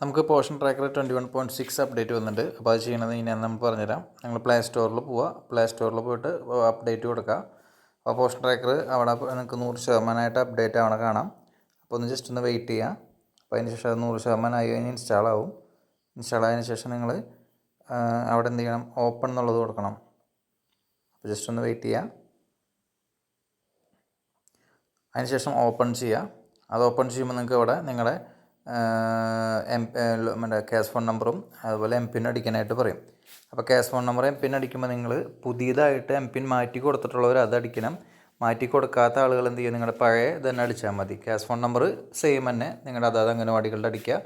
നമുക്ക് portion tracker 21.6 update വന്നിട്ടുണ്ട്. അപ്പോൾ അത് ചെയ്യണത് ഇനിയാണ് നമ്മൾ പറഞ്ഞുതരാം. നിങ്ങൾ പ്ലേ സ്റ്റോറിൽ പോവുക, പ്ലേ സ്റ്റോറിൽ പോയിട്ട് അപ്ഡേറ്റ് കൊടുക്കുക. അപ്പോൾ പോർഷൻ ട്രാക്കർ അവിടെ നിങ്ങൾക്ക് 100% അപ്ഡേറ്റ് ആവണ കാണാം. അപ്പോൾ ഒന്ന് ജസ്റ്റ് ഒന്ന് വെയിറ്റ് ചെയ്യുക. അപ്പോൾ അതിന് ശേഷം അത് 100% ആയി കഴിഞ്ഞ് ഇൻസ്റ്റാൾ ആവും. ഇൻസ്റ്റാൾ ആയതിനു ശേഷം നിങ്ങൾ അവിടെ എന്ത് ചെയ്യണം, ഓപ്പൺ എന്നുള്ളത് കൊടുക്കണം. അപ്പോൾ ജസ്റ്റ് ഒന്ന് വെയിറ്റ് ചെയ്യുക. അതിന് ശേഷം ഓപ്പൺ ചെയ്യുക. അത് ഓപ്പൺ ചെയ്യുമ്പോൾ നിങ്ങൾക്ക് അവിടെ നിങ്ങളുടെ മറ്റേ ക്യാഷ് ഫോൺ നമ്പറും അതുപോലെ എം പിൻ അടിക്കാനായിട്ട് പറയും. അപ്പോൾ cash phone number M PIN അടിക്കുമ്പോൾ നിങ്ങൾ പുതിയതായിട്ട് എം പിൻ മാറ്റി കൊടുത്തിട്ടുള്ളവർ അത് അടിക്കണം. മാറ്റി കൊടുക്കാത്ത ആളുകൾ എന്ത് ചെയ്യുക, നിങ്ങളുടെ പഴയ തന്നെ അടിച്ചാൽ മതി. ക്യാഷ് ഫോൺ നമ്പർ സെയിം തന്നെ നിങ്ങളുടെ അതാത് അംഗനവാടികളുടെ അടിക്കുക.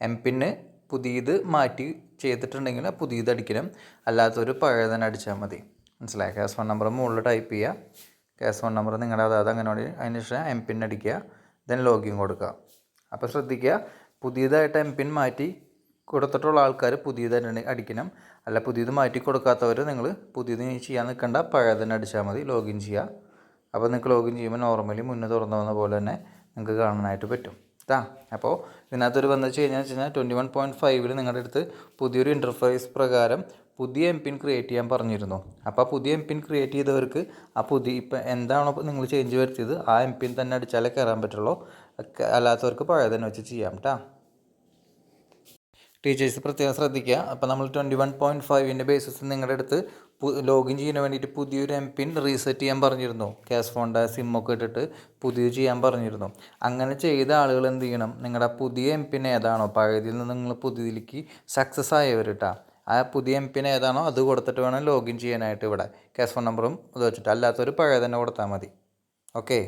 എം പിന്ന് പുതിയത് മാറ്റി ചെയ്തിട്ടുണ്ടെങ്കിൽ പുതിയത് അടിക്കണം, അല്ലാത്തൊരു പഴയ തന്നെ അടിച്ചാൽ മതി. മനസ്സിലായി? ക്യാഷ് ഫോൺ നമ്പർ മുകളിൽ ടൈപ്പ് ചെയ്യുക. ക്യാഷ് ഫോൺ നമ്പർ നിങ്ങളുടെ അതാത് അംഗനവാടി, അതിന് ശേഷം എം പിൻ അടിക്കുക, ദെൻ ലോഗിൻ കൊടുക്കുക. അപ്പോൾ ശ്രദ്ധിക്കുക, പുതിയതായിട്ട് എം പിൻ മാറ്റി കൊടുത്തിട്ടുള്ള ആൾക്കാർ പുതിയതായിട്ട് അടിക്കണം, അല്ല പുതിയത് മാറ്റി കൊടുക്കാത്തവർ നിങ്ങൾ പുതിയത് ചെയ്യാൻ നിൽക്കേണ്ട, പഴയത് തന്നെ അടിച്ചാൽ മതി. ലോഗിൻ ചെയ്യുക. അപ്പോൾ നിങ്ങൾക്ക് ലോഗിൻ ചെയ്യുമ്പോൾ നോർമലി മുന്നേ തുറന്നു വന്ന പോലെ തന്നെ നിങ്ങൾക്ക് കാണാനായിട്ട് പറ്റും കേട്ടോ. അപ്പോൾ ഇതിനകത്തൊരു വന്നു വെച്ച് കഴിഞ്ഞാൽ 21.5 നിങ്ങളുടെ അടുത്ത് പുതിയൊരു ഇൻ്റർഫേസ് പ്രകാരം പുതിയ എം പിൻ ക്രിയേറ്റ് ചെയ്യാൻ പറഞ്ഞിരുന്നു. അപ്പോൾ പുതിയ എം പിൻ ക്രിയേറ്റ് ചെയ്തവർക്ക് ആ ഇപ്പം എന്താണോ നിങ്ങൾ ചേഞ്ച് വരുത്തിയത് ആ എം പിൻ തന്നെ അടിച്ചാലേ കയറാൻ പറ്റുള്ളൂ. അല്ലാത്തവർക്ക് പഴയ തന്നെ വെച്ച് ചെയ്യാം കേട്ടോ. ടീച്ചേഴ്സ് പ്രത്യേകം ശ്രദ്ധിക്കുക. അപ്പോൾ നമ്മൾ 21.5 ബേസിസ് നിങ്ങളുടെ അടുത്ത് ലോഗിൻ ചെയ്യാൻ വേണ്ടിയിട്ട് പുതിയൊരു എം പിൻ റീസെറ്റ് ചെയ്യാൻ പറഞ്ഞിരുന്നു. ക്യാഷ് ഫോണിൻ്റെ സിമ്മൊക്കെ ഇട്ടിട്ട് പുതിയത് ചെയ്യാൻ പറഞ്ഞിരുന്നു. അങ്ങനെ ചെയ്ത ആളുകൾ എന്ത് ചെയ്യണം, നിങ്ങളുടെ പുതിയ എം പിൻ ഏതാണോ, പഴയതിൽ നിന്ന് നിങ്ങൾ പുതിയതിലേക്ക് സക്സസ് ആയവർ കേട്ടോ, ആ പുതിയ എം പിൻ ഏതാണോ അത് കൊടുത്തിട്ട് വേണം ലോഗിൻ ചെയ്യാനായിട്ട്. ഇവിടെ ക്യാഷ് ഫോൺ നമ്പറും ഇത് വെച്ചിട്ട്, അല്ലാത്തൊരു പഴയ തന്നെ കൊടുത്താൽ മതി. ഓക്കെ.